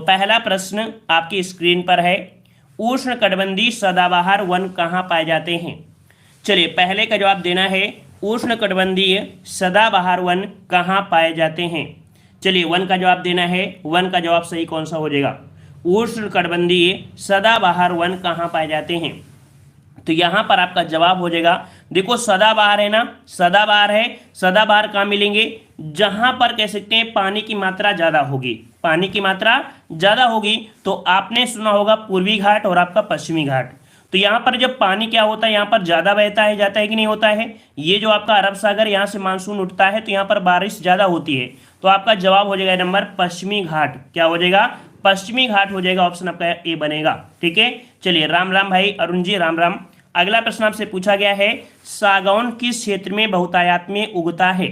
पहला प्रश्न आपकी स्क्रीन पर है, उष्णकटिबंधीय सदाबहार वन कहाँ पाए जाते हैं। चलिए पहले का जवाब देना है, उष्णकटिबंधीय सदाबहार वन कहाँ पाए जाते हैं। चलिए वन का जवाब देना है, वन का जवाब सही कौन सा हो जाएगा, उष्णकटिबंधीय सदाबहार वन कहाँ पाए जाते हैं। तो यहाँ पर आपका जवाब हो जाएगा, देखो सदाबहार है ना, सदाबहार है, सदाबहार कहाँ मिलेंगे, जहाँ पर कह सकते हैं पानी की मात्रा ज़्यादा होगी, पानी की मात्रा ज़्यादा होगी। तो आपने सुना होगा पूर्वी घाट और आपका पश्चिमी घाट। तो यहाँ पर जब पानी क्या होता है, यहाँ पर ज़्यादा बहता है, जाता है कि नहीं होता है, ये जो आपका अरब सागर यहाँ से मानसून उठता है तो यहाँ पर बारिश ज़्यादा होती है। तो आपका जवाब हो जाएगा नंबर पश्चिमी घाट, क्या हो जाएगा, पश्चिमी घाट हो जाएगा, ऑप्शन आपका ए बनेगा। ठीक है, चलिए राम राम भाई अरुण जी, राम राम। अगला प्रश्न आपसे पूछा गया है, सागौन किस क्षेत्र में बहुतायत में उगता है।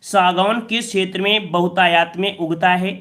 सागौन किस क्षेत्र में बहुतायत में उगता है।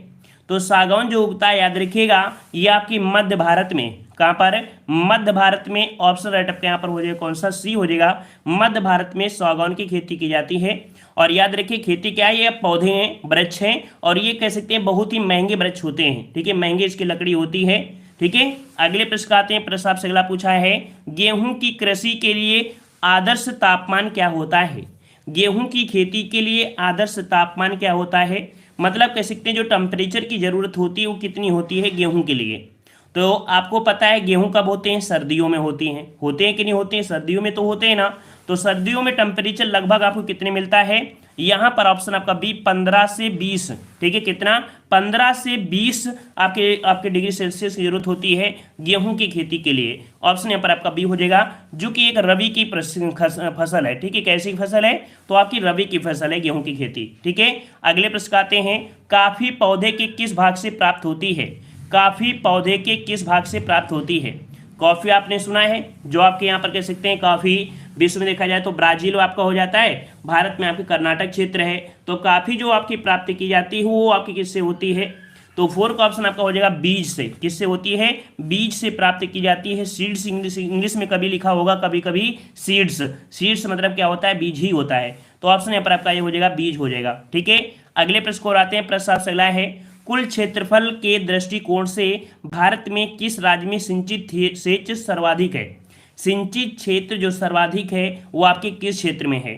तो सागौन जो उगता है याद रखिएगा, ये आपकी मध्य भारत में, कहाँ पर, मध्य भारत में। ऑप्शन राइट आपका यहाँ पर हो जाएगा कौन सा, सी हो जाएगा, मध्य भारत में सागौन की खेती की जाती है। और याद रखिए खेती क्या है, ये पौधे हैं, वृक्ष हैं, और ये कह सकते हैं बहुत ही महंगे वृक्ष होते हैं। ठीक है, महंगी इसकी लकड़ी होती है। ठीक है, अगले प्रश्न का आते हैं। प्रश्न आपसे अगला पूछा है, गेहूं की कृषि के लिए आदर्श तापमान क्या होता है। गेहूं की खेती के लिए आदर्श तापमान क्या होता है, मतलब कह सकते हैं जो टेम्परेचर की जरूरत होती है वो कितनी होती है गेहूं के लिए। तो आपको पता है गेहूं कब होते हैं, सर्दियों में होते हैं कि नहीं होते हैं, सर्दियों में तो होते हैं ना। तो सर्दियों में टेम्परेचर लगभग आपको कितने मिलता है, यहाँ पर ऑप्शन आपका बी 15 से 20। ठीक है, कितना, 15 से 20 आपके डिग्री सेल्सियस की जरूरत होती है गेहूं की खेती के लिए। ऑप्शन यहाँ पर आपका बी हो जाएगा, जो कि एक रबी की फसल है। ठीक है, कैसी फसल है, तो आपकी रबी की फसल है गेहूं की खेती। ठीक है, अगले प्रश्न आते हैं, काफी पौधे के किस भाग से प्राप्त होती है। काफी पौधे के किस भाग से प्राप्त होती है। कॉफी आपने सुना है, जो आपके यहाँ पर कह सकते हैं काफी विश्व में देखा जाए तो ब्राजील आपका हो जाता है, भारत में आपके कर्नाटक क्षेत्र है। तो काफी जो आपकी प्राप्ति की जाती है वो आपकी किससे होती है, तो 4 का ऑप्शन आपका हो जाएगा बीज से। किससे होती है, बीज से प्राप्त की जाती है। सीड्स इंग्लिश में कभी लिखा होगा, कभी कभी सीड्स, सीड्स मतलब क्या होता है, बीज ही होता है। तो ऑप्शन यहाँ पर आपका ये हो जाएगा, बीज हो जाएगा। ठीक है, अगले प्रश्न को आते हैं। प्रश्न आपसे अगला है, कुल क्षेत्रफल के दृष्टिकोण से भारत में किस राज्य में सिंचित क्षेत्र सर्वाधिक है। सिंचित क्षेत्र जो सर्वाधिक है वो आपके किस क्षेत्र में है।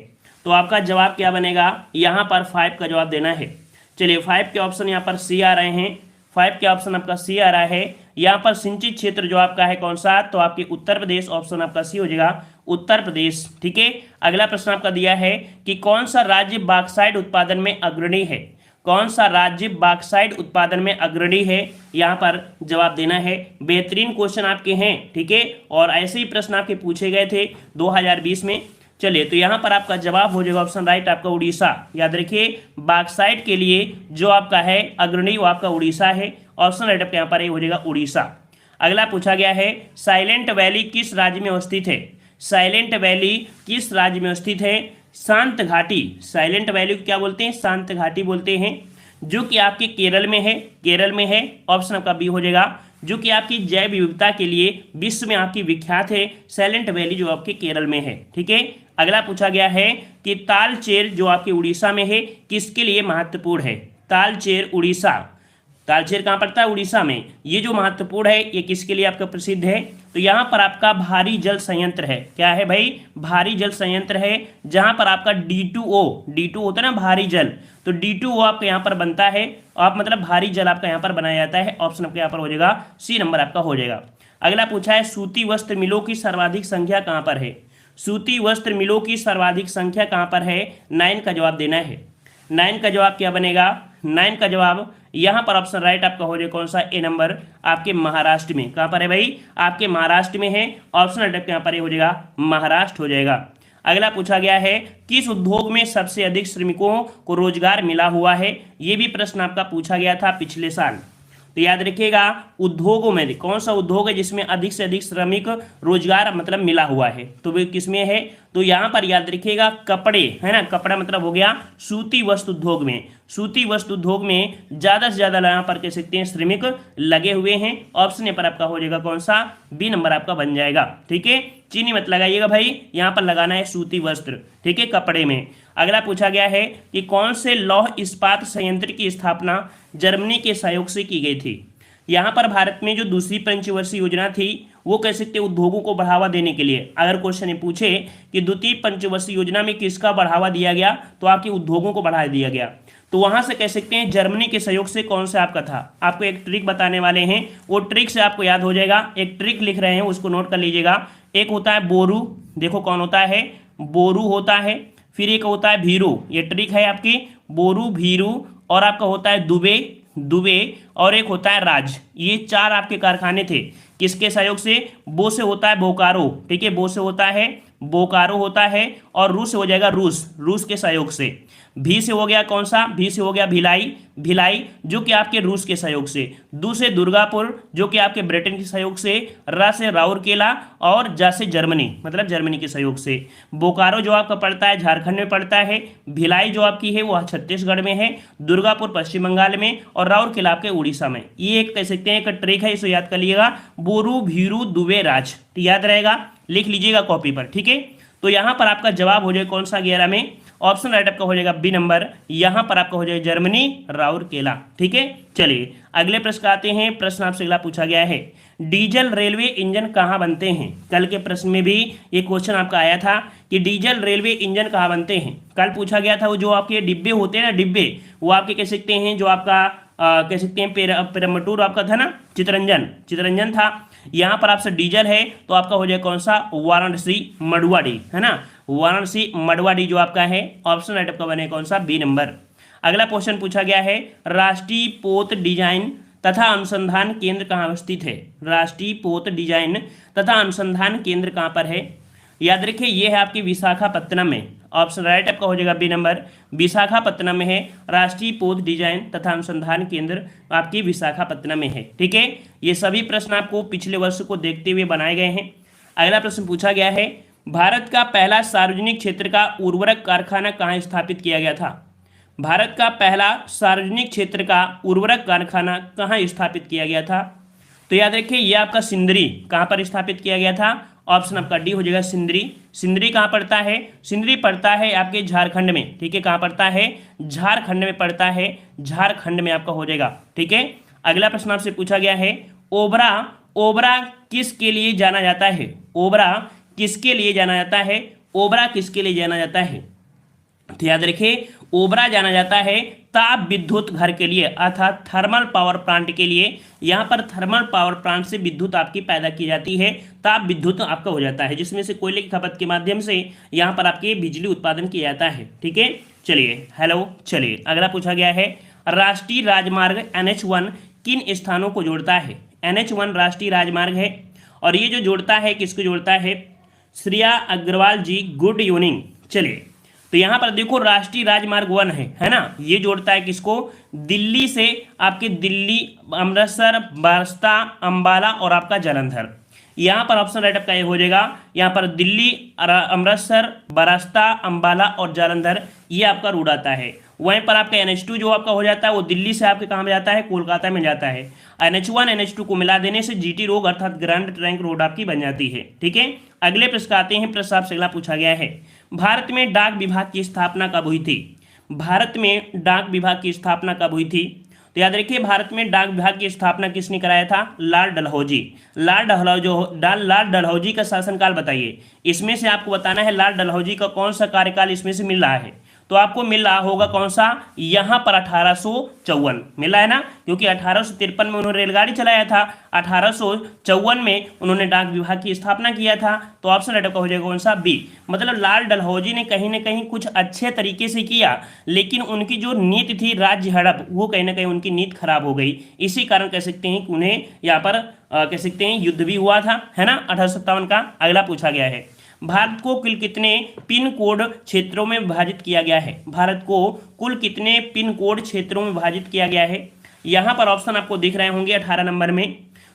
तो आपका जवाब क्या बनेगा, यहाँ पर 5 का जवाब देना है। चलिए 5 के ऑप्शन यहाँ पर सी आ रहे हैं, 5 के ऑप्शन आपका सी आ रहा है। यहाँ पर सिंचित क्षेत्र जो आपका है कौन सा, तो आपके उत्तर प्रदेश, ऑप्शन आपका सी हो जाएगा, उत्तर प्रदेश। ठीक है, अगला प्रश्न आपका दिया है कि कौन सा राज्य बॉक्साइट उत्पादन में अग्रणी है। कौन सा राज्य बॉक्साइट उत्पादन में अग्रणी है, यहाँ पर जवाब देना है। बेहतरीन क्वेश्चन आपके हैं। ठीक है, और ऐसे ही प्रश्न आपके पूछे गए थे 2020 में। चलिए तो यहाँ पर आपका जवाब हो जाएगा ऑप्शन राइट आपका उड़ीसा। याद रखिए बॉक्साइट के लिए जो आपका है अग्रणी वो आपका उड़ीसा है। ऑप्शन राइट आपका यहाँ पर हो जाएगा उड़ीसा। अगला पूछा गया है, साइलेंट वैली किस राज्य में अवस्थित है। साइलेंट वैली किस राज्य में अवस्थित है। शांत घाटी, साइलेंट वैली को क्या बोलते हैं, शांत घाटी बोलते हैं, जो कि आपके केरल में है, केरल में है। ऑप्शन आपका बी हो जाएगा, जो कि आपकी जैव विविधता के लिए विश्व में आपकी विख्यात है, साइलेंट वैली जो आपके केरल में है। ठीक है, अगला पूछा गया है कि तालचेर जो आपके उड़ीसा में है किसके लिए महत्वपूर्ण है। तालचेर उड़ीसा, तालचेर कहाँ पड़ता है, उड़ीसा में। ये जो महत्वपूर्ण है ये किसके लिए आपका प्रसिद्ध है, तो यहाँ पर आपका भारी जल संयंत्र है। क्या है भाई, भारी जल संयंत्र है, जहाँ पर आपका D2O, D2 होता है ना भारी जल, तो D2O आपका यहाँ पर बनता है। आप मतलब भारी जल आपका यहाँ पर बनाया जाता है। ऑप्शन आपका यहाँ पर हो जाएगा सी नंबर आपका हो जाएगा। अगला पूछा है, सूती वस्त्र मिलों की सर्वाधिक संख्या कहाँ पर है। सूती वस्त्र मिलों की सर्वाधिक संख्या कहाँ पर है, 9 का जवाब देना है। 9 का जवाब क्या बनेगा, 9 का जवाब यहाँ पर ऑप्शन राइट आपका हो जाएगा कौन सा, ए नंबर आपके महाराष्ट्र में। कहाँ पर है भाई, आपके महाराष्ट्र में है। ऑप्शन राइट यहाँ पर हो जाएगा महाराष्ट्र हो जाएगा। अगला पूछा गया है, किस उद्योग में सबसे अधिक श्रमिकों को रोजगार मिला हुआ है। ये भी प्रश्न आपका पूछा गया था पिछले साल। तो याद रखिएगा उद्योगों में कौन सा उद्योग है जिसमें अधिक से अधिक श्रमिक रोजगार मतलब मिला हुआ है, तो वे किसमें है, तो यहाँ पर याद रखिएगा कपड़े है ना, कपड़ा मतलब हो गया सूती वस्त्र उद्योग में। सूती वस्त्र उद्योग में ज़्यादा से ज़्यादा यहाँ पर कह सकते हैं श्रमिक लगे हुए हैं। ऑप्शन पर आपका हो जाएगा कौन सा, बी नंबर आपका बन जाएगा। ठीक है, चीनी मत लगाइएगा भाई, यहाँ पर लगाना है सूती वस्त्र। ठीक है, कपड़े में। अगला पूछा गया है कि कौन से लौह इस्पात संयंत्र की स्थापना जर्मनी के सहयोग से की गई थी। यहाँ पर भारत में जो दूसरी पंचवर्षीय योजना थी वो कह सकते हैं उद्योगों को बढ़ावा देने के लिए। अगर क्वेश्चन पूछे कि द्वितीय पंचवर्षीय योजना में किसका बढ़ावा दिया गया, तो आपके उद्योगों को बढ़ावा दिया गया। तो वहां से कह सकते हैं जर्मनी के सहयोग से कौन सा आपका था। आपको एक ट्रिक बताने वाले हैं, वो ट्रिक से आपको याद हो जाएगा। एक ट्रिक लिख रहे हैं, उसको नोट कर लीजिएगा। एक होता है बोरू, देखो कौन होता है, बोरू होता है। फिर एक होता है भीरू, ये ट्रिक है आपकी, बोरू भीरू। और आपका होता है दुबे, दुबे। और एक होता है राज। ये चार आपके कारखाने थे, किसके सहयोग से, बो से होता है बोकारो, ठीक है, बो से होता है बोकारो होता है। और रूस से हो जाएगा रूस, रूस के सहयोग से। भी से हो गया कौन सा, भी से हो गया भिलाई, भिलाई जो कि आपके रूस के सहयोग से। दू से दुर्गापुर जो कि आपके ब्रिटेन के सहयोग से। रा से राउरकेला। और जा से जर्मनी, मतलब जर्मनी के सहयोग से। बोकारो जो आपका पड़ता है झारखंड में पड़ता है। भिलाई जो आपकी है वो छत्तीसगढ़ में है। दुर्गापुर पश्चिम बंगाल में। और राउरकेला आपके उड़ीसा में। ये एक कह सकते हैं एक ट्रिक है, इसे याद कर लीजिएगा, बोरू भीरू दुबे राज, याद रहेगा, लिख लीजिएगा कॉपी पर, ठीक है। तो यहाँ पर आपका जवाब हो जाएगा कौन सा 11 में, ऑप्शन राइट आपका हो जाएगा बी नंबर। यहाँ पर आपका हो जाएगा जर्मनी राउरकेला, ठीक है। चलिए अगले प्रश्न का आते हैं। प्रश्न आपसे अगला पूछा गया है, डीजल रेलवे इंजन कहाँ बनते हैं। कल के प्रश्न में भी ये क्वेश्चन आपका आया था कि डीजल रेलवे इंजन कहाँ बनते हैं। कल पूछा गया था वो जो आपके डिब्बे होते हैं ना, डिब्बे, वो आपके कह सकते हैं जो आपका कह सकते हैं पेरामटूर आपका था ना, चितरंजन, चितरंजन था। यहाँ पर आपसे डीजल है तो आपका हो जाए कौन सा, वाराणसी मडवाडी, है ना, वाराणसी मडवाडी जो आपका है। ऑप्शन राइट आपका बने कौन सा, बी नंबर। अगला क्वेश्चन पूछा गया है, राष्ट्रीय पोत डिजाइन तथा अनुसंधान केंद्र कहाँ स्थित है। राष्ट्रीय पोत डिजाइन तथा अनुसंधान केंद्र कहाँ पर है। याद रखिए ये है आपकी विशाखापत्तनम में। ऑप्शन राइट आपका हो जाएगा बी नंबर, विशाखापत्तनम में है। राष्ट्रीय पोत डिजाइन तथा अनुसंधान केंद्र आपकी विशाखापत्तनम में है, ठीक है। ये सभी प्रश्न आपको पिछले वर्ष को देखते हुए बनाए गए हैं। अगला प्रश्न पूछा गया है, भारत का पहला सार्वजनिक क्षेत्र का उर्वरक कारखाना कहाँ स्थापित किया गया था। भारत का पहला सार्वजनिक क्षेत्र का उर्वरक कारखाना कहाँ स्थापित किया गया था। तो याद रखिए ये आपका सिंदरी कहाँ पर स्थापित किया गया था। ऑप्शन आपका डी हो जाएगा सिंदरी। सिंदरी कहाँ पड़ता है, सिंदरी पड़ता है आपके झारखंड में, ठीक है। कहाँ पड़ता है, झारखंड में पड़ता है, झारखंड में आपका हो जाएगा, ठीक है। अगला प्रश्न आपसे पूछा गया है, ओबरा, ओबरा किसके लिए जाना जाता है। ओबरा किसके लिए जाना जाता है, ओबरा किसके लिए जाना जाता है। तो याद रखिए ओबरा जाना जाता है ताप विद्युत घर के लिए, अर्थात थर्मल पावर प्लांट के लिए। यहाँ पर थर्मल पावर प्लांट से विद्युत आपकी पैदा की जाती है, ताप विद्युत आपका हो जाता है, जिसमें से कोयले की खपत के माध्यम से यहाँ पर आपके बिजली उत्पादन किया जाता है, ठीक है। चलिए हेलो, चलिए अगला पूछा गया है, राष्ट्रीय राजमार्ग NH1 किन स्थानों को जोड़ता है। NH1 राष्ट्रीय राजमार्ग है और ये जो जोड़ता है किसको जोड़ता है, श्रेया अग्रवाल जी, गुड इवनिंग। चलिए तो यहाँ पर देखो राष्ट्रीय राजमार्ग 1 है ना, ये जोड़ता है किसको, दिल्ली से आपके दिल्ली, अमृतसर, बारस्ता, अंबाला और आपका जालंधर। यहाँ पर ऑप्शन राइट आपका ये हो जाएगा, यहाँ पर दिल्ली, अमृतसर, बारास्ता, अंबाला और जालंधर ये आपका रूट आता है। वहीं पर आपका NH2 जो आपका हो जाता है वो दिल्ली से आपके कहाँ में जाता है, कोलकाता में जाता है। NH1 NH2 को मिला देने से GT रोड अर्थात ग्रैंड ट्रंक रोड आपकी बन जाती है, ठीक है। अगले प्रश्न आते हैं। प्रश्न आपसे अगला पूछा गया है, भारत में डाक विभाग की स्थापना कब हुई थी। भारत में डाक विभाग की स्थापना कब हुई थी। तो याद रखिए भारत में डाक विभाग की स्थापना किसने कराया था, लाल डलहौजी। लाल डलहौजी का शासनकाल बताइए। इसमें से आपको बताना है लाल डलहौजी का कौन सा कार्यकाल इसमें से मिल रहा है। तो आपको मिल रहा होगा कौन सा, यहाँ पर 1854 मिला है ना, क्योंकि 1853 में उन्होंने रेलगाड़ी चलाया था, 1854 में उन्होंने डाक विभाग की स्थापना किया था। तो ऑप्शन राइट का हो जाएगा कौन सा, बी। मतलब लाल डलहौजी ने कहीं ना कहीं कुछ अच्छे तरीके से किया, लेकिन उनकी जो नीति थी राज्य हड़प, वो कहीं ना कहीं उनकी नीति खराब हो गई। इसी कारण कह सकते हैं कि उन्हें यहाँ पर कह सकते हैं युद्ध भी हुआ था, है ना, 1857 का। अगला पूछा गया है, भारत को कुल कितने पिन कोड क्षेत्रों में विभाजित किया गया है। भारत को कुल कितने पिन कोड क्षेत्रों में विभाजित किया गया है। यहाँ पर ऑप्शन आपको दिख रहे होंगे 18 नंबर में।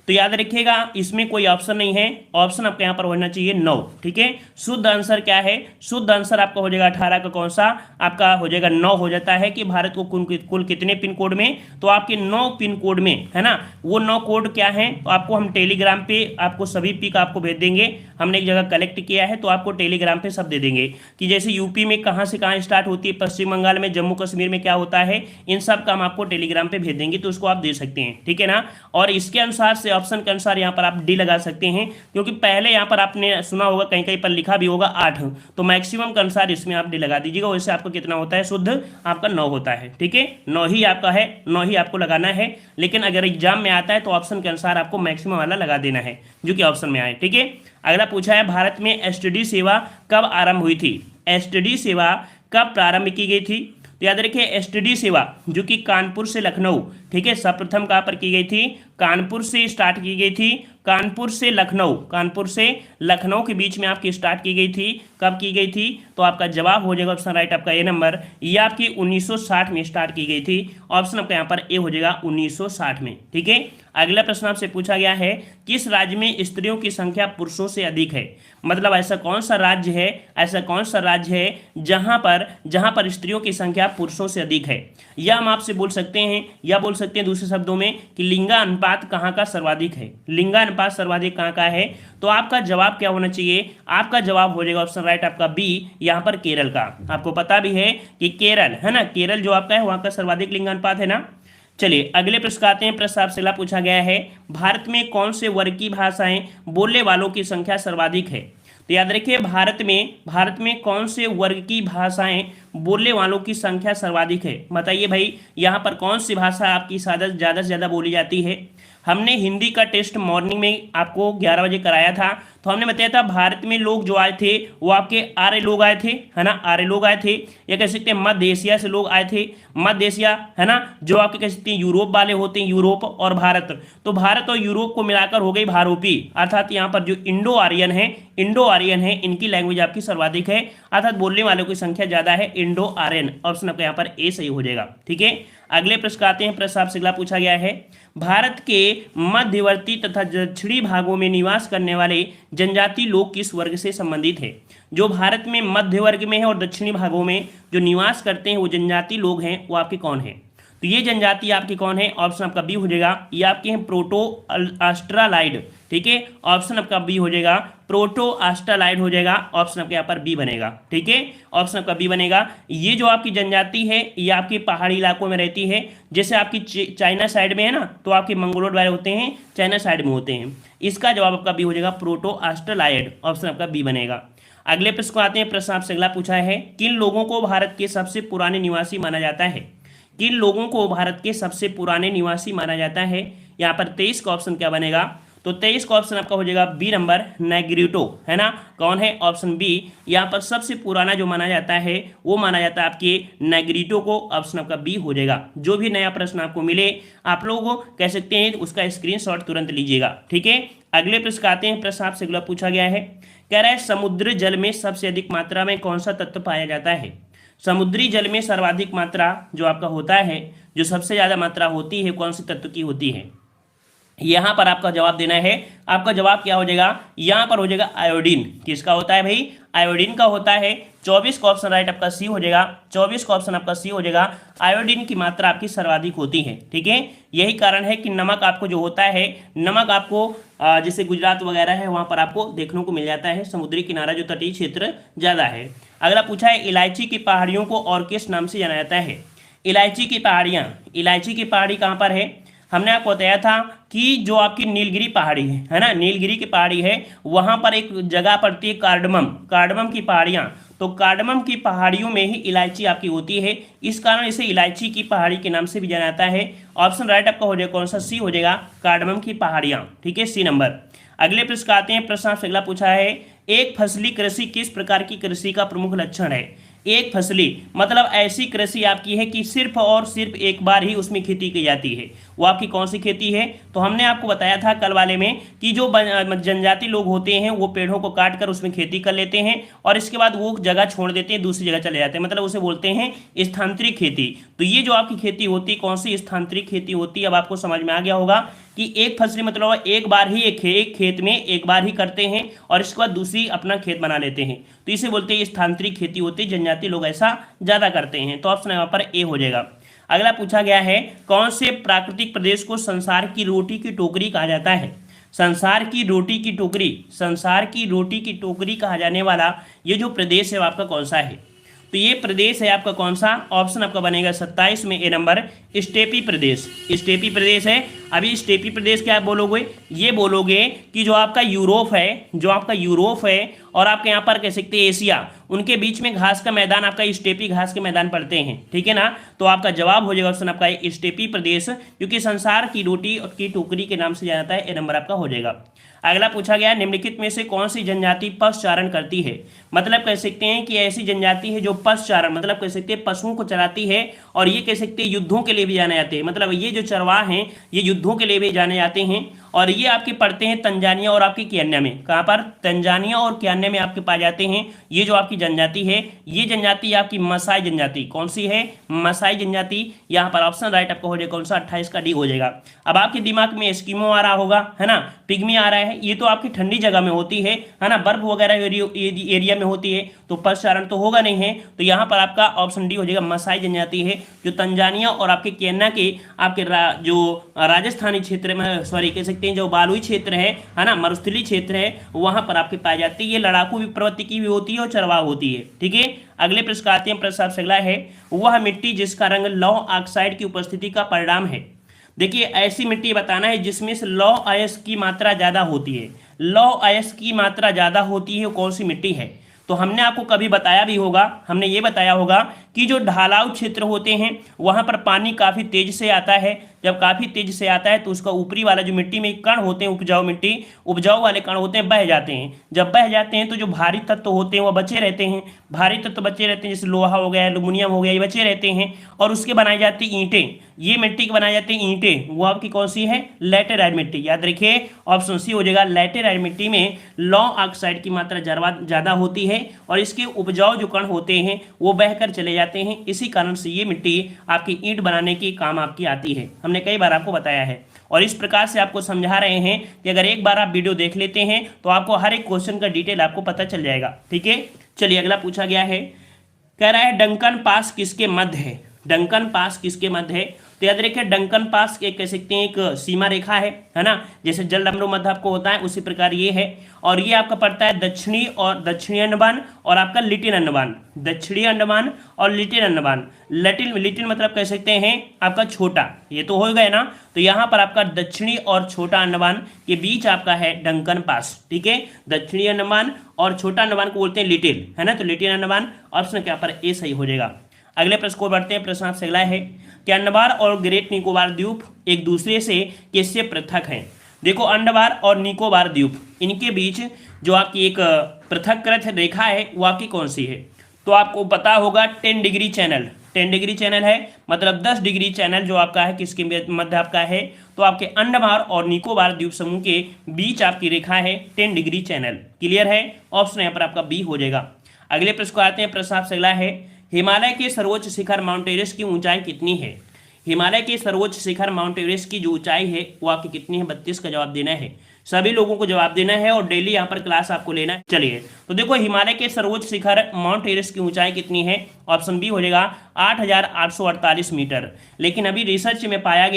तो याद रखिएगा इसमें कोई ऑप्शन नहीं है, ऑप्शन आपका यहाँ पर होना चाहिए 9। ठीक है, शुद्ध आंसर क्या है? शुद्ध आंसर आपका हो जाएगा 18 का कौन सा? आपका हो जाएगा 9 हो जाता है कि भारत को कुल कितने पिन कोड में? तो आपके 9 पिन कोड में, है ना। वो 9 कोड क्या है? तो आपको हम टेलीग्राम पे आपको सभी पिक आपको भेज देंगे। हमने एक जगह कलेक्ट किया है तो आपको टेलीग्राम पे सब दे देंगे कि जैसे यूपी में कहाँ से कहाँ स्टार्ट होती है, पश्चिम बंगाल में, जम्मू कश्मीर में क्या होता है, इन सब का हम आपको टेलीग्राम पे भेज देंगे, तो उसको आप दे सकते हैं। ठीक है ना। और इसके अनुसार से ऑप्शन के अनुसार यहाँ पर आप डी लगा सकते हैं, क्योंकि पहले यहाँ पर आपने सुना होगा कहीं कहीं पर लिखा भी होगा 8, तो मैक्सिमम के अनुसार इसमें आप डी लगा दीजिएगा। वैसे आपको कितना होता है? शुद्ध आपका 9 होता है। ठीक है, 9 ही आपका है, 9 ही आपको लगाना है। लेकिन अगर एग्जाम में आता है तो ऑप्शन के अनुसार आपको मैक्सिमम वाला लगा देना है जो कि ऑप्शन में आए। ठीक है, अगला पूछा है भारत में एसटीडी सेवा कब आरंभ हुई थी? एसटीडी सेवा कब प्रारंभ की गई थी? तो याद रखिए एसटीडी सेवा जो कि कानपुर से लखनऊ, ठीक है, सर्वप्रथम कहाँ पर की गई थी? कानपुर से स्टार्ट की गई थी, कानपुर से लखनऊ, कानपुर से लखनऊ के बीच में आपकी स्टार्ट की गई थी। कब की गई थी? तो आपका जवाब हो जाएगा ऑप्शन राइट आपका ए नंबर, ये आपकी 1960 में स्टार्ट की गई थी। ऑप्शन आपका यहाँ पर ए हो जाएगा 1960 में। ठीक है, अगला प्रश्न आपसे पूछा गया है किस राज्य में स्त्रियों की संख्या पुरुषों से अधिक है? मतलब ऐसा कौन सा राज्य है, ऐसा कौन सा राज्य है जहां पर स्त्रियों की संख्या पुरुषों से अधिक है? या हम आपसे बोल सकते हैं, या बोल सकते हैं दूसरे शब्दों में कि लिंगानुपात कहाँ का सर्वाधिक है? लिंगानुपात सर्वाधिक कहाँ का है? तो आपका जवाब क्या होना चाहिए? आपका जवाब हो जाएगा ऑप्शन राइट आपका बी, यहाँ पर केरल का। आपको पता भी है कि केरल, है ना, केरल जो आपका है वहाँ का सर्वाधिक लिंगानुपात है ना। चलिए अगले प्रश्न आते हैं। प्रश्न आपसे अगला पूछा गया है भारत में कौन से वर्ग की भाषाएं बोलने वालों की संख्या सर्वाधिक है? तो याद रखिए भारत में कौन से वर्ग की भाषाएं बोलने वालों की संख्या सर्वाधिक है? बताइए भाई, यहाँ पर कौन सी भाषा आपकी ज़्यादा से ज़्यादा बोली जाती है? हमने हिंदी का टेस्ट मॉर्निंग में आपको 11 बजे कराया था, तो हमने बताया था भारत में लोग जो आए थे वो आपके आर्य लोग आए थे, है ना, आर्य लोग आए थे, या कह सकते हैं मध्य एशिया से लोग आए थे। मध्य एशिया, है ना, जो आपके कह सकते हैं यूरोप वाले होते हैं, यूरोप और भारत, तो भारत और यूरोप को मिलाकर हो गई भारोपी, अर्थात यहाँ पर जो इंडो आर्यन है इनकी लैंग्वेज आपकी सर्वाधिक है, अर्थात बोलने वालों की संख्या ज़्यादा है, इंडो आर्यन। ऑप्शन आपका यहाँ पर ए सही हो जाएगा। ठीक है, अगले प्रश्न आते हैं। प्रश्न आपसे अगला पूछा गया है भारत के मध्यवर्ती तथा दक्षिणी भागों में निवास करने वाले जनजाति लोग किस वर्ग से संबंधित है? जो भारत में मध्य वर्ग में है और दक्षिणी भागों में जो निवास करते हैं वो जनजाति लोग हैं, वो आपके कौन है? तो ये जनजाति आपकी कौन है? ऑप्शन आपका बी हो जाएगा, ये आपके हैं प्रोटो ऑस्ट्रालाइड। ठीक है, ऑप्शन आपका बी हो जाएगा, प्रोटो ऑस्ट्रालाइड हो जाएगा। ऑप्शन आपके यहाँ पर बी बनेगा। ठीक है, ऑप्शन आपका बी बनेगा। ये जो आपकी जनजाति है ये आपके पहाड़ी इलाकों में रहती है, जैसे आपकी चाइना साइड में है ना, तो आपके मंगोलोइड वाले होते हैं चाइना साइड में होते हैं। इसका जवाब आपका बी हो जाएगा, प्रोटो ऑस्ट्रालाइड। ऑप्शन आपका बी बनेगा। अगले प्रश्न को आते हैं। प्रश्न आपसे अगला पूछा है किन लोगों को भारत के सबसे पुराने निवासी माना जाता है? किन लोगों को भारत के सबसे पुराने निवासी माना जाता है? यहाँ पर 23 का ऑप्शन क्या बनेगा? तो 23 का ऑप्शन आपका हो जाएगा बी नंबर, नेग्रिटो, है ना। कौन है? Option B. यहाँ पर सबसे पुराना जो माना जाता है वो माना जाता है आपके नेग्रिटो को। ऑप्शन आपका बी हो जाएगा। जो भी नया प्रश्न आपको मिले आप लोग कह सकते हैं उसका स्क्रीनशॉट तुरंत लीजिएगा। ठीक है, अगले प्रश्न आते हैं। प्रश्न आपसे अगला पूछा गया है, कह रहा है समुद्र जल में सबसे अधिक मात्रा में कौन सा तत्व पाया जाता है? समुद्री जल में सर्वाधिक मात्रा जो आपका होता है, जो सबसे ज़्यादा मात्रा होती है, कौन से तत्व की होती है? यहाँ पर आपका जवाब देना है। आपका जवाब क्या हो जाएगा? यहाँ पर हो जाएगा आयोडीन। किसका होता है भाई? आयोडीन का होता है। 24 का ऑप्शन राइट आपका सी हो जाएगा। 24 का ऑप्शन आपका सी हो जाएगा। आयोडीन की मात्रा आपकी सर्वाधिक होती है। ठीक है, यही कारण है कि नमक आपको जो होता है, नमक आपको जैसे गुजरात वगैरह है वहाँ पर आपको देखने को मिल जाता है। समुद्री किनारा जो तटीय क्षेत्र ज़्यादा है। अगला पूछा है इलायची की पहाड़ियों को और किस नाम से जाना जाता है? इलायची की पहाड़ी कहाँ पर है? हमने आपको बताया था कि जो आपकी नीलगिरी पहाड़ी है ना, नीलगिरी की पहाड़ी है, वहाँ पर एक जगह पड़ती है कार्डमम की पहाड़ियाँ। तो कार्डमम की पहाड़ियों में ही इलायची आपकी होती है, इस कारण इसे इलायची की पहाड़ी के नाम से भी जाना जाता है। ऑप्शन राइट आपका हो जाएगा कौन सा? सी हो जाएगा, कार्डमम की पहाड़ियाँ। ठीक है, सी नंबर। अगले प्रश्न आते हैं। प्रश्न आपसे अगला पूछा है एक फसली कृषि किस प्रकार की कृषि का प्रमुख लक्षण है? एक फसली मतलब ऐसी कृषि आपकी है कि सिर्फ और सिर्फ एक बार ही उसमें खेती की जाती है। वो आपकी कौन सी खेती है? तो हमने आपको बताया था कल वाले में कि जो जनजाति लोग होते हैं वो पेड़ों को काट कर उसमें खेती कर लेते हैं और इसके बाद वो जगह छोड़ देते हैं, दूसरी जगह चले जाते हैं, मतलब उसे बोलते हैं स्थानांतरित खेती। तो ये जो आपकी खेती होती है कौन सी स्थानांतरित खेती होती है? अब आपको समझ में आ गया होगा कि एक फसली मतलब एक बार ही एक खेत में एक बार ही करते हैं और इसके बाद दूसरी अपना खेत बना लेते हैं, तो इसे बोलते हैं स्थानांतरित खेती होती है, जनजातीय लोग ऐसा ज़्यादा करते हैं। तो ऑप्शन यहाँ पर ए हो जाएगा। अगला पूछा गया है कौन से प्राकृतिक प्रदेश को संसार की रोटी की टोकरी कहा जाता है। संसार की रोटी की टोकरी, संसार की रोटी की टोकरी कहा जाने वाला ये जो प्रदेश है वो आपका कौन सा है। तो ये प्रदेश है आपका कौन सा, ऑप्शन आपका बनेगा 27 में ए नंबर, स्टेपी प्रदेश। स्टेपी प्रदेश है। अभी स्टेपी प्रदेश क्या बोलोगे, ये बोलोगे कि जो आपका यूरोप है, जो आपका यूरोप है और आपके यहाँ पर कह सकते हैं एशिया, उनके बीच में घास का मैदान आपका स्टेपी घास के मैदान पड़ते हैं, ठीक है ना। तो आपका जवाब हो जाएगा ऑप्शन आपका स्टेपी प्रदेश, क्योंकि संसार की रोटी की टोकरी के नाम से जाना जाता है। ए नंबर आपका हो जाएगा। अगला पूछा गया निम्नलिखित में से कौन सी जनजाति पशुचारण करती है। मतलब कह सकते हैं कि ऐसी जनजाति है जो पशुचारण मतलब कह सकते हैं पशुओं को चराती है, और ये कह सकते हैं युद्धों के लिए भी जाने जाते हैं। मतलब ये जो चरवाह हैं ये युद्धों के लिए भी जाने जाते हैं, और ये आपके पड़ते हैं तंजानिया और आपके केन्या में। कहाँ पर, तंजानिया और केन्या में आपके पाए जाते हैं। ये जो आपकी जनजाति है, ये जनजाति आपकी मसाई जनजाति, कौन सी है, मसाई जनजाति। यहाँ पर ऑप्शन राइट आपका हो जाएगा कौन सा, 28 का डी हो जाएगा। अब आपके दिमाग में एस्किमो आ रहा होगा, है ना, पिग्मी आ रहा है, ये तो आपकी ठंडी जगह में होती है ना, बर्फ वगैरह एरिया में होती है, तो पशुचारण तो होगा नहीं है। तो यहाँ पर आपका ऑप्शन डी हो जाएगा, मसाई जनजाति है जो तंजानिया और आपके केन्या के आपके जो राजस्थानी क्षेत्र में, सॉरी कह सकते हैं जो बालुई क्षेत्र है ना, मरुस्थलीय क्षेत्र है, वहां पर आपके पाई जाती है। ये लड़ाकू प्रवृत्ति की भी होती है और चरवाह होती है, ठीक है। अगले प्रश्न का आते हैं, प्रश्न आपसे अगला है वह मिट्टी जिसका रंग लौह ऑक्साइड की उपस्थिति का परिणाम है। देखिए ऐसी मिट्टी बताना है जिसमें से लौह अयस्क की मात्रा ज्यादा होती है। लौह अयस्क की मात्रा ज्यादा होती है, कौन सी मिट्टी है। तो हमने आपको कभी बताया भी होगा, हमने ये बताया होगा कि जो ढालाव क्षेत्र होते हैं वहां पर पानी काफी तेज से आता है। जब काफी तेज से आता है तो उसका ऊपरी वाला जो मिट्टी में कण होते हैं, उपजाऊ मिट्टी, उपजाऊ वाले कण होते हैं, बह जाते हैं। जब बह जाते हैं तो जो भारी तत्व होते हैं वो बचे रहते हैं। भारी तत्व बचे रहते हैं, जैसे लोहा हो गया, एल्यूमिनियम हो गया, ये बचे रहते हैं, और उसके बनाई जाती ईंटें, ये मिट्टी की बनाई जाती है ईंटें, वो आपकी कौन सी है, लैटेराइट मिट्टी। याद रखिए ऑप्शन सी हो जाएगा। लैटेराइट मिट्टी में लौह ऑक्साइड की मात्रा ज्यादा होती है और इसके उपजाऊ जो कण होते हैं वो बहकर चले जाते हैं। इसी कारण से ये मिट्टी आपकी ईंट बनाने के काम आपकी आती है, हमने कई बार आपको बताया है। और इस प्रकार से आपको समझा रहे हैं कि अगर एक बार आप वीडियो देख लेते हैं तो आपको हर एक क्वेश्चन का डिटेल आपको पता चल जाएगा, ठीक है। चलिए अगला पूछा गया है, कह रहा है डंकन पास किसके मध्य है। डंकन पास किसके मध्य है। तो याद रखिए डंकन पास एक कह सकते हैं एक सीमा रेखा है ना, जैसे जल डमरू मध्य आपको होता है उसी प्रकार ये है, और ये आपका पड़ता है दक्षिणी अंडमान और आपका लिटिल अंडमान। दक्षिणी अंडमान और लिटिल अंडमान। लिटिल मतलब कह सकते हैं आपका छोटा, ये तो हो गया ना। तो यहाँ पर आपका दक्षिणी और छोटा अंडमान के बीच आपका है डंकन पास, ठीक है। दक्षिणी अंडमान और छोटा अंडमान को बोलते हैं लिटिल, है ना, तो लिटिल अंडमान ऑप्शन क्या पर ए सही हो जाएगा। अगले प्रश्न को बढ़ते हैं। प्रश्न आपसे अगला है कि अंडमान और ग्रेट निकोबार द्वीप एक दूसरे से किससे पृथक हैं। देखो अंडमान और निकोबार द्वीप, इनके बीच जो आपकी एक पृथक रेखा है वो आपकी कौन सी है। तो आपको पता होगा 10 डिग्री चैनल। 10 डिग्री चैनल है मतलब 10 डिग्री चैनल जो आपका है किसके मध्य आपका है, तो आपके अंडमान और निकोबार द्वीप समूह के बीच आपकी रेखा है 10 डिग्री चैनल। क्लियर है, ऑप्शन यहाँ पर आपका बी हो जाएगा। अगले प्रश्न को आते हैं। प्रश्न आपसे अगला है, हिमालय के सर्वोच्च शिखर माउंट एवरेस्ट की ऊंचाई कितनी है। हिमालय के सर्वोच्च शिखर माउंट एवरेस्ट की जो ऊंचाई है वो आपकी कितनी है, 32 का जवाब देना है। सभी लोगों को जवाब देना है और डेली यहाँ पर क्लास आपको लेना है। चलिए तो देखो हिमालय के सर्वोच्च शिखर माउंट एवरेस्ट की ऊंचाई कितनी है, ऑप्शन बी हो जाएगा 8,848 मीटर। लेकिन अभी रिसर्च में पाया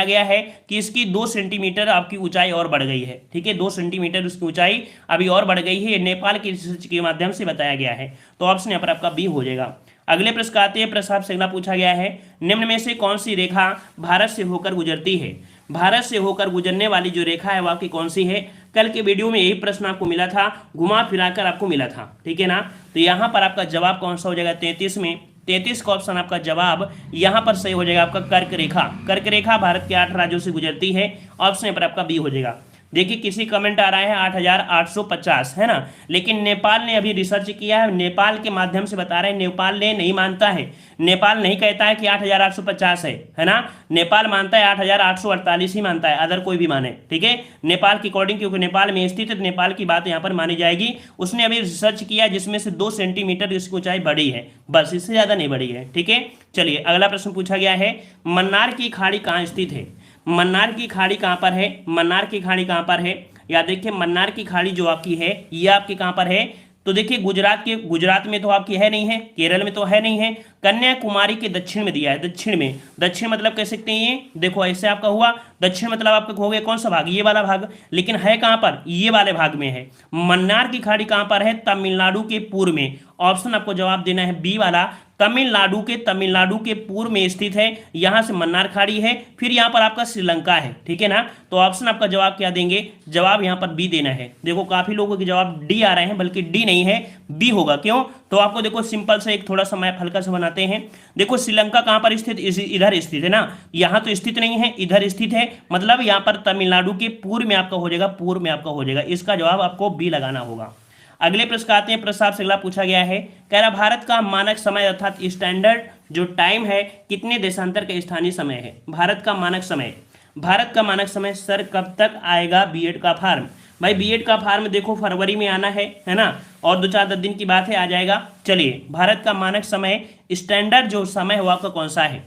गया है कि इसकी 2 सेंटीमीटर आपकी ऊंचाई और बढ़ गई है, ठीक है। 2 सेंटीमीटर उसकी ऊंचाई अभी और बढ़ गई है, ये नेपाल की रिसर्च के माध्यम से बताया गया है। तो ऑप्शन यहाँ पर आपका बी हो जाएगा। अगले प्रश्न आते हैं। प्रश्न आपसे अगला पूछा गया है, निम्न में से कौन सी रेखा भारत से होकर गुजरती है। भारत से होकर गुजरने वाली जो रेखा है वो आपकी कौन सी है। कल के वीडियो में यही प्रश्न आपको मिला था, घुमा फिराकर आपको मिला था, ठीक है ना। तो यहाँ पर आपका जवाब कौन सा हो जाएगा, 33 में 33 का ऑप्शन आपका जवाब यहाँ पर सही हो जाएगा आपका कर्क रेखा। कर्क रेखा भारत के 8 राज्यों से गुजरती है, ऑप्शन यहाँ पर आपका बी हो जाएगा। देखिए किसी कमेंट आ रहा है 8,850, है ना, लेकिन नेपाल ने अभी रिसर्च किया है, नेपाल के माध्यम से बता रहे हैं। नेपाल ने नहीं मानता है, नेपाल नहीं कहता है कि 8,850 है ना, नेपाल मानता है 8,848 ही मानता है, अदर कोई भी माने, ठीक है। नेपाल के अकॉर्डिंग, क्योंकि नेपाल में स्थित है तो नेपाल की बात यहाँ पर मानी जाएगी। उसने अभी रिसर्च किया जिसमें से 2 सेंटीमीटर इसकी ऊंचाई बढ़ी है, बस इससे ज्यादा नहीं बढ़ी है, ठीक है। चलिए अगला प्रश्न पूछा गया है, मन्नार की खाड़ी कहाँ स्थित है। मन्नार की खाड़ी कहाँ पर है, मन्नार की खाड़ी कहाँ पर है, या देखिए मन्नार की खाड़ी जो आपकी है ये आपकी कहाँ पर है, तो देखिए गुजरात में तो आपकी है नहीं है, केरल में तो है नहीं है, कन्याकुमारी के दक्षिण में दिया है, दक्षिण में, दक्षिण मतलब कह सकते हैं ये देखो ऐसे आपका हुआ, दक्षिण मतलब आपका हो गया कौन सा भाग, ये वाला भाग, लेकिन है कहां पर, ये वाले भाग में है। मन्नार की खाड़ी कहां पर है, तमिलनाडु के पूर्व में। ऑप्शन आपको जवाब देना है बी वाला, तमिलनाडु के पूर्व में स्थित है, यहां से मन्नार खाड़ी है, फिर यहां पर आपका श्रीलंका है, ठीक है ना। तो ऑप्शन आपका जवाब क्या देंगे, जवाब यहां पर बी देना है। देखो काफी लोगों के जवाब डी आ रहे हैं, बल्कि डी नहीं है बी होगा, क्यों, तो आपको देखो सिंपल से एक थोड़ा सा मैप हल्का सा बनाते हैं। देखो श्रीलंका कहां पर स्थित, इधर स्थित है ना, यहां तो स्थित नहीं है, इधर स्थित है, मतलब यहां पर तमिलनाडु के पूर्व में आपका हो जाएगा, पूर्व में आपका हो जाएगा, इसका जवाब आपको बी लगाना होगा। अगले प्रश्न आते हैं, प्रश्न आपसे अगला पूछा गया है, कह रहा भारत का मानक समय अर्थात स्टैंडर्ड जो टाइम है कितने देशांतर का स्थानीय समय है। भारत का मानक समय, भारत का मानक समय सर कब तक आएगा बीएड का फार्म। भाई बीएड का फार्म देखो फरवरी में आना है ना, और 2-4 दिन की बात है आ जाएगा। चलिए भारत का मानक समय स्टैंडर्ड जो समय है वो आपका कौन सा है,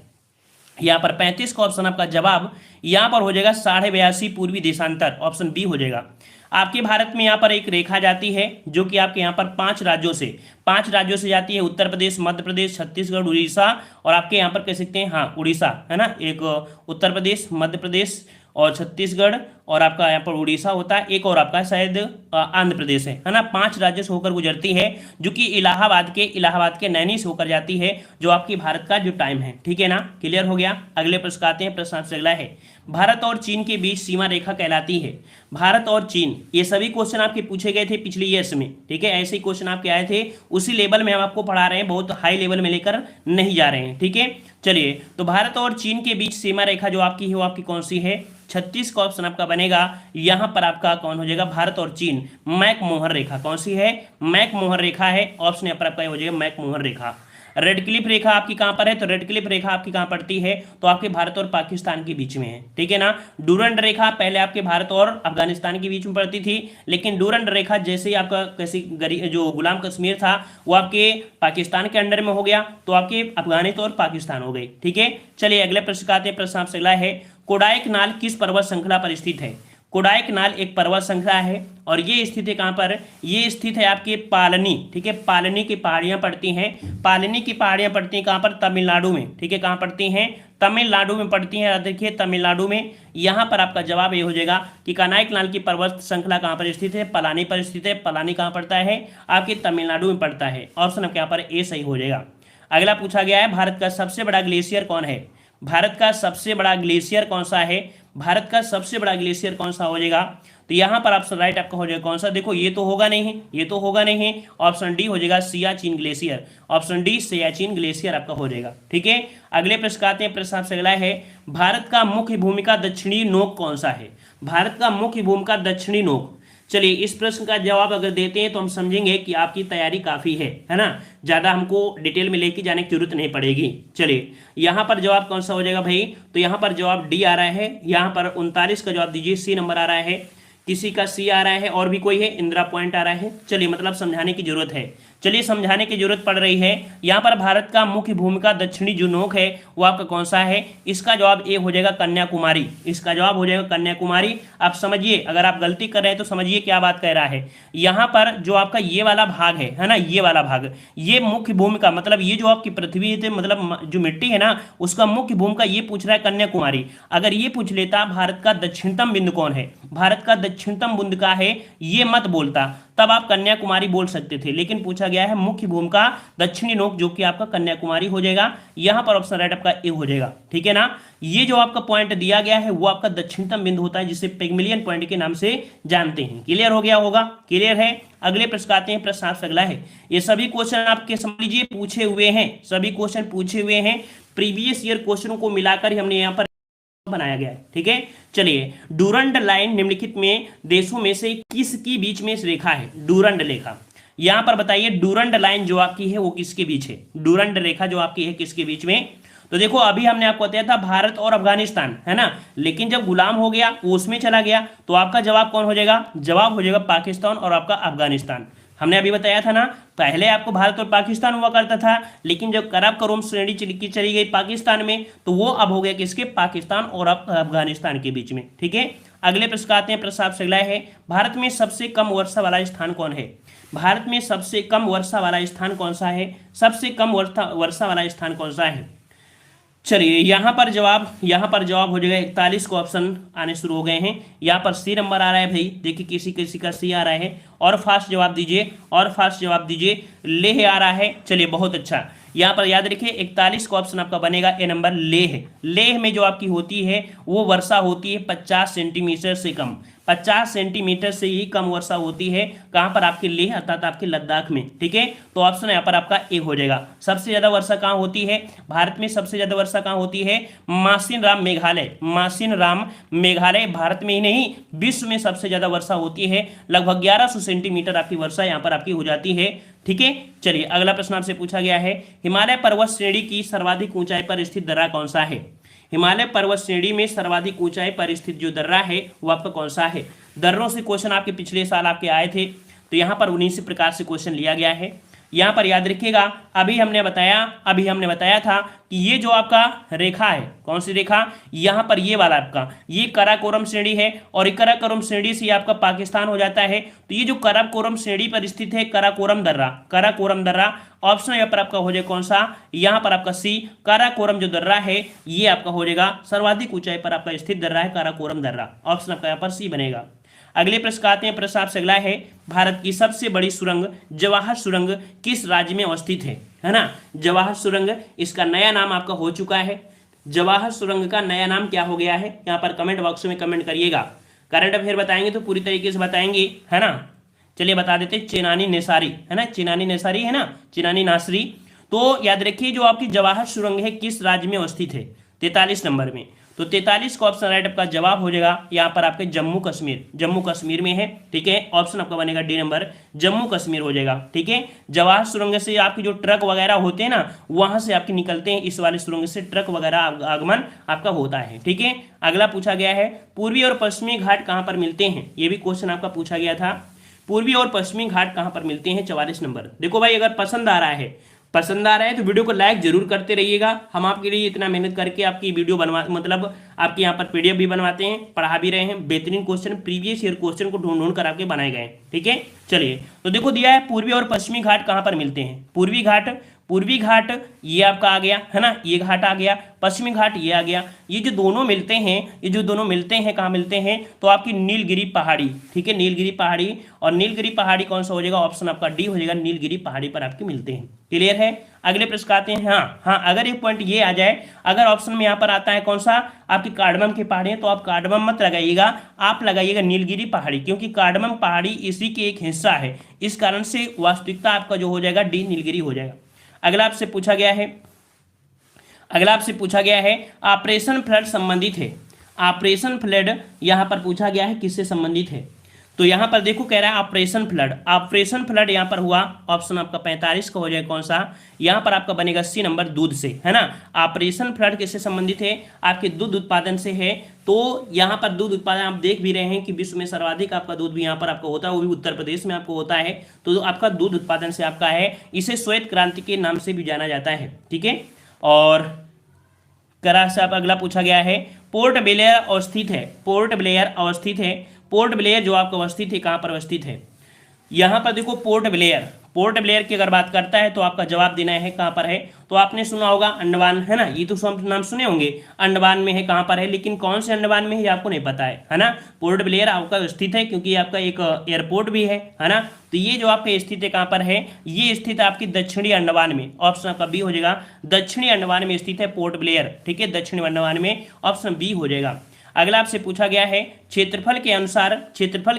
यहाँ पर 35 का ऑप्शन आपका जवाब यहाँ पर हो जाएगा 82.5 पूर्वी देशांतर, ऑप्शन बी हो जाएगा। आपके भारत में यहाँ पर एक रेखा जाती है जो कि आपके यहाँ पर 5 राज्यों से जाती है, उत्तर प्रदेश, मध्य प्रदेश, छत्तीसगढ़, उड़ीसा, और आपके यहाँ पर कह सकते हैं हाँ उड़ीसा है ना, एक उत्तर प्रदेश, मध्य प्रदेश और छत्तीसगढ़, और आपका यहाँ पर उड़ीसा होता है, एक और आपका शायद आंध्र प्रदेश है ना। 5 राज्यों से होकर गुजरती है, जो कि इलाहाबाद के नैनी से होकर जाती है, जो आपकी भारत का जो टाइम है, ठीक है ना, क्लियर हो गया। अगले प्रश्न आते हैं, प्रश्न आपसे अगला है, भारत और चीन के बीच सीमा रेखा कहलाती है। भारत और चीन, ये सभी क्वेश्चन आपके पूछे गए थे पिछले ईयर्स में, ठीक है, ऐसे ही क्वेश्चन आपके आए थे, उसी लेवल में हम आपको पढ़ा रहे हैं, बहुत हाई लेवल में लेकर नहीं जा रहे हैं, ठीक है। चलिए तो भारत और चीन के बीच सीमा रेखा जो आपकी है वो आपकी कौन सी है, 36 का ऑप्शन आपका बनेगा, यहां पर आपका कौन हो जाएगा, भारत और चीन मैक-मोहन रेखा, कौन सी है, मैक-मोहन रेखा है, ऑप्शन यहाँ पर आपका हो जाएगा मैक-मोहन रेखा। रेड क्लिफ रेखा आपकी कहां पर है, तो रेड क्लिफ रेखा आपकी कहां पड़ती है, तो आपके भारत और पाकिस्तान के बीच में है, ठीक है ना। डूरंड रेखा पहले आपके भारत और अफगानिस्तान के बीच में पड़ती थी, लेकिन डूरंड रेखा जैसे ही आपका कैसी जो गुलाम कश्मीर था वो आपके पाकिस्तान के अंडर में हो गया, तो आपके अफगानिस्तान और पाकिस्तान हो गई, ठीक है। चलिए अगले प्रश्न आते हैं, प्रश्न आपसे अगला है, कोडाइकनाल किस पर्वत श्रृंखला पर स्थित है। कोडाइकनाल एक पर्वत श्रृंखला है, और ये स्थित है कहाँ पर, ये स्थित है आपके पालनी, ठीक है, पालनी की पहाड़ियाँ पड़ती हैं, पालनी की पहाड़ियाँ पड़ती हैं कहाँ पर, तमिलनाडु में, ठीक है, कहाँ पड़ती हैं, तमिलनाडु में पड़ती हैं। देखिए तमिलनाडु में, यहाँ पर आपका जवाब ये हो जाएगा कि कोडाइकनाल की पर्वत श्रृंखला कहाँ पर स्थित है, पलानी पर स्थित है। पलानी कहाँ पड़ता है, आपके तमिलनाडु में पड़ता है, ऑप्शन आपके यहाँ पर ए सही हो जाएगा। अगला पूछा गया है, भारत का सबसे बड़ा ग्लेशियर कौन है। भारत का सबसे बड़ा ग्लेशियर कौन सा है, भारत का सबसे बड़ा ग्लेशियर कौन सा हो जाएगा, तो यहाँ पर ऑप्शन राइट आपका हो जाएगा कौन सा, देखो ये तो होगा नहीं है, ये तो होगा नहीं है, ऑप्शन डी हो जाएगा Siachen glacier, option D Siachen glacier आपका हो जाएगा, ठीक है। अगले प्रश्न आते हैं, प्रश्न आपसे अगला है, भारत का मुख्य भूमिका दक्षिणी नोक कौन सा है। भारत का मुख्य भूमिका दक्षिणी नोक, चलिए इस प्रश्न का जवाब अगर देते हैं तो हम समझेंगे कि आपकी तैयारी काफ़ी है ना, ज़्यादा हमको डिटेल में लेके जाने की जरूरत नहीं पड़ेगी। चलिए यहाँ पर जवाब कौन सा हो जाएगा भाई, तो यहाँ पर जवाब डी आ रहा है, यहाँ पर 39 का जवाब दीजिए, सी नंबर आ रहा है, किसी का सी आ रहा है, और भी कोई है, इंदिरा पॉइंट आ रहा है। चलिए मतलब समझाने की जरूरत है, चलिए समझाने की जरूरत पड़ रही है। यहाँ पर भारत का मुख्य भूमिका दक्षिणी जो नोक है वो आपका कौन सा है, इसका जवाब ए हो जाएगा कन्याकुमारी, इसका जवाब हो जाएगा कन्याकुमारी। आप समझिए, अगर आप गलती कर रहे हैं तो समझिए क्या बात कह रहा है। यहाँ पर जो आपका ये वाला भाग है ना, ये वाला भाग, ये मुख्य भूमिका, मतलब ये जो आपकी पृथ्वी है, मतलब जो मिट्टी है ना, उसका मुख्य भूमिका ये पूछ रहा है कन्याकुमारी। अगर ये पूछ लेता भारत का दक्षिणतम बिंदु कौन है, भारत का दक्षिणतम बिंदु का है, ये मत बोलता, तब आप कन्याकुमारी बोल सकते थे, लेकिन पूछा गया है मुख्य भूमिका दक्षिणी नोक, जो कि आपका कन्याकुमारी हो जाएगा। यहां पर ऑप्शन राइट आपका ए हो जाएगा, ठीक है ना। ये जो आपका पॉइंट दिया गया है वो आपका दक्षिणतम बिंदु होता है, जिसे पिग्मलियन पॉइंट के नाम से जानते हैं। क्लियर हो गया होगा, क्लियर है। अगले प्रश्न आते हैं, प्रश्न आपसे अगला है, ये सभी क्वेश्चन आपके समझ लीजिए पूछे हुए हैं, सभी क्वेश्चन पूछे हुए हैं, प्रीवियस ईयर क्वेश्चनों को मिलाकर ही हमने यहाँ पर बनाया गया है, ठीक है। चलिए डूरंड लाइन निम्नलिखित में देशों में से किसकी बीच में रेखा है, डूरंड रेखा। यहां पर बताइए डूरंड लाइन जो आपकी है वो किसके बीच है, डूरंड रेखा जो आपकी है किसके बीच में। तो देखो अभी हमने आपको बताया था भारत और अफगानिस्तान, है ना, लेकिन जब गुलाम हो गया वो उसमें चला गया, तो आपका जवाब कौन हो जाएगा, जवाब हो जाएगा पाकिस्तान और आपका अफगानिस्तान। हमने अभी बताया था ना, पहले आपको भारत और पाकिस्तान हुआ करता था, लेकिन जब कराकोरम श्रेणी चली गई पाकिस्तान में, तो वो अब हो गया किसके, पाकिस्तान और अफगानिस्तान के बीच में। ठीक है, अगले प्रश्न आते हैं। प्रश्न आपसे अगला है, भारत में सबसे कम वर्षा वाला स्थान कौन है? भारत में सबसे कम वर्षा वाला स्थान कौन सा है? सबसे कम वर्षा वाला स्थान कौन सा है? चलिए यहाँ पर जवाब हो जाएगा 41 को ऑप्शन आने शुरू हो गए हैं। यहाँ पर सी नंबर आ रहा है भाई, देखिए किसी किसी का सी आ रहा है। और फास्ट जवाब दीजिए, लेह आ रहा है। चलिए बहुत अच्छा, यहाँ पर याद रखिए 41 का ऑप्शन आपका बनेगा ए नंबर, लेह में जो आपकी होती है वो वर्षा होती है 50 सेंटीमीटर से कम, 50 सेंटीमीटर से ही कम वर्षा होती है। कहाँ पर? आपके लेह अर्थात आपके लद्दाख में। ठीक है, तो ऑप्शन यहाँ पर आपका ए हो जाएगा। सबसे ज्यादा वर्षा कहाँ होती है भारत में? सबसे ज्यादा वर्षा कहाँ होती है? मासिन राम मेघालय भारत में ही नहीं विश्व में सबसे ज्यादा वर्षा होती है। लगभग 1100 सेंटीमीटर आपकी वर्षा यहाँ पर आपकी हो जाती है। ठीक है, चलिए अगला प्रश्न आपसे पूछा गया है, हिमालय पर्वत श्रेणी की सर्वाधिक ऊंचाई पर स्थित दर्रा कौन सा है? हिमालय पर्वत श्रेणी में सर्वाधिक ऊंचाई पर स्थित जो दर्रा है वो आपका कौन सा है? दर्रों से क्वेश्चन आपके पिछले साल आपके आए थे, तो यहाँ पर उन्हीं से प्रकार से क्वेश्चन लिया गया है। यहाँ पर याद रखिएगा, अभी हमने बताया था कि ये जो आपका रेखा है, कौन सी रेखा? यहाँ पर ये वाला आपका, ये कराकोरम श्रेणी है, और कराकोरम श्रेणी से आपका पाकिस्तान हो जाता है। तो ये जो कराकोरम श्रेणी पर स्थित है कराकोरम दर्रा, ऑप्शन यहाँ पर आपका हो जाएगा कौन सा? यहाँ पर आपका सी, काराकोरम जो दर्रा है ये आपका हो जाएगा सर्वाधिक ऊंचाई पर आपका स्थित दर्रा है काराकोरम दर्रा। ऑप्शन आपका यहाँ पर सी बनेगा। अगले प्रश्न आते हैं। प्रश्न आपसे अगला है, भारत की सबसे बड़ी सुरंग जवाहर सुरंग किस राज्य में अवस्थित है ना? जवाहर सुरंग, इसका नया नाम आपका हो चुका है। जवाहर सुरंग का नया नाम क्या हो गया है? यहाँ पर कमेंट बॉक्स में कमेंट करिएगा। करंट अफेयर बताएंगे तो पूरी तरीके से बताएंगे, है ना। चलिए बता देते, चेनानी नेसारी है ना, चेनानी नासरी। तो याद रखिए जो आपकी जवाहर सुरंग है किस राज्य में अवस्थित है? 43 नंबर में। तो 43 का ऑप्शन राइट आपका जवाब हो जाएगा यहाँ पर आपके जम्मू कश्मीर में है। ठीक है, ऑप्शन आपका बनेगा डी नंबर, जम्मू कश्मीर हो जाएगा। ठीक है, जवाहर सुरंग से आपकी जो ट्रक वगैरह होते हैं ना, वहां से आपके निकलते हैं, इस वाले सुरंग से ट्रक वगैरह आगमन आपका होता है। ठीक है, अगला पूछा गया है, पूर्वी और पश्चिमी घाट कहाँ पर मिलते हैं? ये भी क्वेश्चन आपका पूछा गया था, पूर्वी और पश्चिमी घाट कहाँ पर मिलते हैं? 44 नंबर। देखो भाई, अगर पसंद आ रहा है तो वीडियो को लाइक जरूर करते रहिएगा। हम आपके लिए इतना मेहनत करके आपकी वीडियो आपके यहाँ पर पीडीएफ भी बनवाते हैं, पढ़ा भी रहे हैं। बेहतरीन क्वेश्चन, प्रीवियस ईयर क्वेश्चन को ढूंढ कर आपके बनाए गए। ठीक है, चलिए तो देखो दिया है पूर्वी और पश्चिमी घाट कहाँ पर मिलते हैं। पूर्वी घाट ये आपका आ गया है ना, ये घाट आ गया। पश्चिमी घाट ये आ गया। ये जो दोनों मिलते हैं कहाँ मिलते हैं? तो आपकी नीलगिरी पहाड़ी। ठीक है, नीलगिरी पहाड़ी, और नीलगिरी पहाड़ी कौन सा हो जाएगा? ऑप्शन आपका डी हो जाएगा, नीलगिरी पहाड़ी पर आपके मिलते हैं। क्लियर है? अगले प्रश्न आते हैं। हाँ, अगर एक पॉइंट ये आ जाए, अगर ऑप्शन में यहाँ पर आता है कौन सा? आपकी कार्डमम की पहाड़ी है, तो आप कार्डमम मत लगाइएगा, आप लगाइएगा नीलगिरी पहाड़ी, क्योंकि कार्डमम पहाड़ी इसी की एक हिस्सा है। इस कारण से वास्तविकता आपका जो हो जाएगा डी नीलगिरी हो जाएगा। अगला आपसे पूछा गया है ऑपरेशन फ्लड संबंधित है। ऑपरेशन फ्लड यहाँ पर पूछा गया है किससे संबंधित है? तो यहाँ पर देखो कह रहा है ऑपरेशन फ्लड यहाँ पर हुआ। ऑप्शन आपका 45 का हो जाएगा कौन सा? यहाँ पर आपका बनेगा सी नंबर, दूध से, है ना। ऑपरेशन फ्लड किससे संबंधित है? आपके दूध उत्पादन से है। तो यहाँ पर दूध उत्पादन आप देख भी रहे हैं कि विश्व में सर्वाधिक आपका दूध भी यहाँ पर आपका होता है, वो भी उत्तर प्रदेश में आपको होता है। तो आपका दूध उत्पादन से आपका है, इसे श्वेत क्रांति के नाम से भी जाना जाता है। ठीक है, और करा से आप अगला पूछा गया है, पोर्ट ब्लेयर अवस्थित है। पोर्ट ब्लेयर जो आपको अवस्थित है, कहाँ पर अवस्थित है? यहाँ पर देखो पोर्ट ब्लेयर की अगर बात करता है तो आपका जवाब देना है कहाँ पर है। तो आपने सुना होगा अंडमान, है ना, ये तो सब नाम सुने होंगे। अंडमान में है, कहाँ पर है, लेकिन कौन से अंडमान में है ये आपको नहीं पता है ना। पोर्ट ब्लेयर आपका स्थित है क्योंकि आपका एक एयरपोर्ट भी है ना। तो ये जो आपका स्थित है कहाँ पर है? ये स्थित आपकी दक्षिणी अंडमान में। ऑप्शन आपका बी हो जाएगा, दक्षिणी अंडमान में स्थित है पोर्ट ब्लेयर। ठीक है, दक्षिणी अंडमान में, ऑप्शन बी हो जाएगा। अगला आपसे पूछा गया है, क्षेत्रफल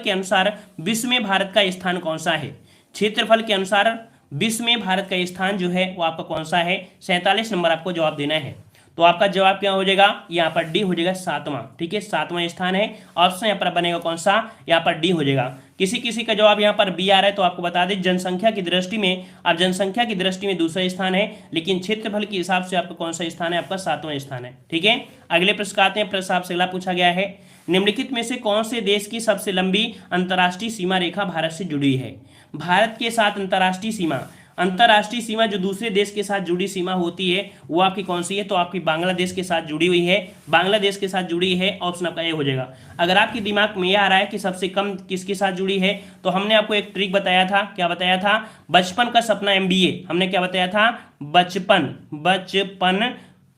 के अनुसार विश्व में भारत का स्थान कौन सा है? क्षेत्रफल के अनुसार विश्व में भारत का स्थान जो है वो आपका कौन सा है? 47 नंबर आपको जवाब देना है। तो आपका जवाब क्या हो जाएगा? यहाँ पर डी हो जाएगा, 7वां। ठीक है, 7वां स्थान है। ऑप्शन यहाँ पर बनेगा कौन सा? यहाँ पर डी हो जाएगा। किसी का जवाब यहाँ पर बी आ रहा है तो आपको बता दें, जनसंख्या की दृष्टि में दूसरा स्थान है, लेकिन क्षेत्रफल के हिसाब से आपका कौन सा स्थान है? आपका 7वां स्थान है। ठीक है, अगले प्रश्न आते हैं। प्रश्न आपसे अगला पूछा गया है, निम्नलिखित में से कौन से देश की सबसे लंबी अंतर्राष्ट्रीय सीमा रेखा भारत से जुड़ी है? भारत के साथ अंतर्राष्ट्रीय सीमा जो दूसरे देश के साथ जुड़ी सीमा होती है वो आपकी कौन सी है? तो आपकी बांग्लादेश के साथ जुड़ी हुई है, बांग्लादेश के साथ जुड़ी है। ऑप्शन आपका ए हो जाएगा। अगर आपके दिमाग में यह आ रहा है कि सबसे कम किसके साथ जुड़ी है, तो हमने आपको एक ट्रिक बताया था। क्या बताया था? बचपन का सपना MBA। हमने क्या बताया था?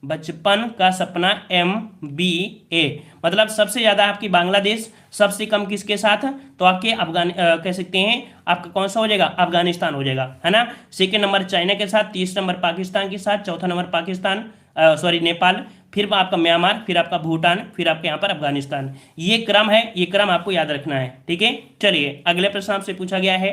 बचपन का सपना MBA। मतलब सबसे ज्यादा आपकी बांग्लादेश, सबसे कम किसके साथ? तो आपके कह सकते हैं आपका कौन सा हो जाएगा? अफगानिस्तान हो जाएगा, है ना। सेकंड नंबर चाइना के साथ, तीसरा नंबर पाकिस्तान के साथ, चौथा नंबर नेपाल, फिर आपका म्यांमार, फिर आपका भूटान, फिर आपके यहाँ पर अफगानिस्तान। ये क्रम है, ये क्रम आपको याद रखना है, ठीक है। चलिए अगले प्रश्न आपसे पूछा गया है,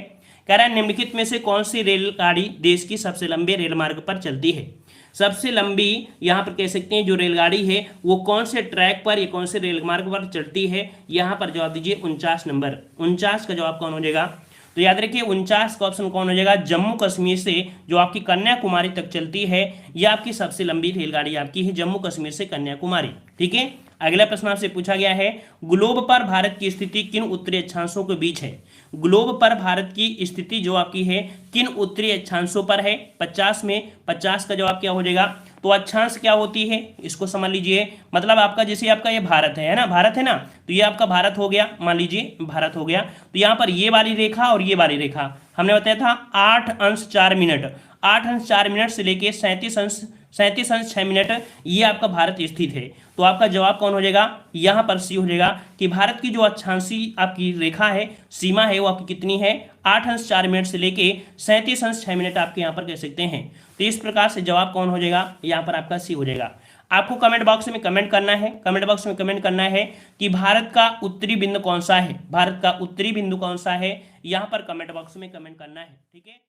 कह रहा है निम्नलिखित में से कौन सी रेलगाड़ी देश की सबसे लंबे रेलमार्ग पर चलती है? सबसे लंबी यहाँ पर कह सकते हैं जो रेलगाड़ी है वो कौन से ट्रैक पर या कौन से रेलमार्ग पर चलती है? यहाँ पर जवाब दीजिए 49 नंबर। 49 का जवाब कौन हो जाएगा? तो याद रखिए 49 का ऑप्शन कौन हो जाएगा? जम्मू कश्मीर से जो आपकी कन्याकुमारी तक चलती है, यह आपकी सबसे लंबी रेलगाड़ी आपकी है, जम्मू कश्मीर से कन्याकुमारी, ठीक है। अगला प्रश्न आपसे पूछा गया है, ग्लोब पर भारत की स्थिति किन उत्तरी अक्षांशों के बीच है? ग्लोब पर भारत की स्थिति जो आपकी है किन उत्तरी अक्षांशों पर है? 50 में 50 का जवाब क्या हो जाएगा? तो अक्षांश क्या होती है इसको समझ लीजिए। मतलब आपका जैसे आपका ये भारत है ना, भारत है ना, तो ये आपका भारत हो गया, मान लीजिए भारत हो गया। तो यहाँ पर ये वाली रेखा और ये वाली रेखा हमने बताया था 8 अंश 4 मिनट, 8 अंश 4 मिनट से लेके 37 अंश 6 मिनट, ये आपका भारत स्थित है। तो आपका जवाब कौन हो जाएगा? यहाँ पर सी हो जाएगा कि भारत की जो अक्षांशीय आपकी रेखा है, सीमा है, वो आपकी कितनी है? 8 अंश 4 मिनट से लेके 37 अंश 6 मिनट आपके यहाँ पर कह सकते हैं। तो इस प्रकार से जवाब कौन हो जाएगा? यहाँ पर आपका सी हो जाएगा। आपको कमेंट बॉक्स में कमेंट करना है, कमेंट बॉक्स में कमेंट करना है कि भारत का उत्तरी बिंदु कौन सा है, भारत का उत्तरी बिंदु कौन सा है, यहाँ पर कमेंट बॉक्स में कमेंट करना है, ठीक है।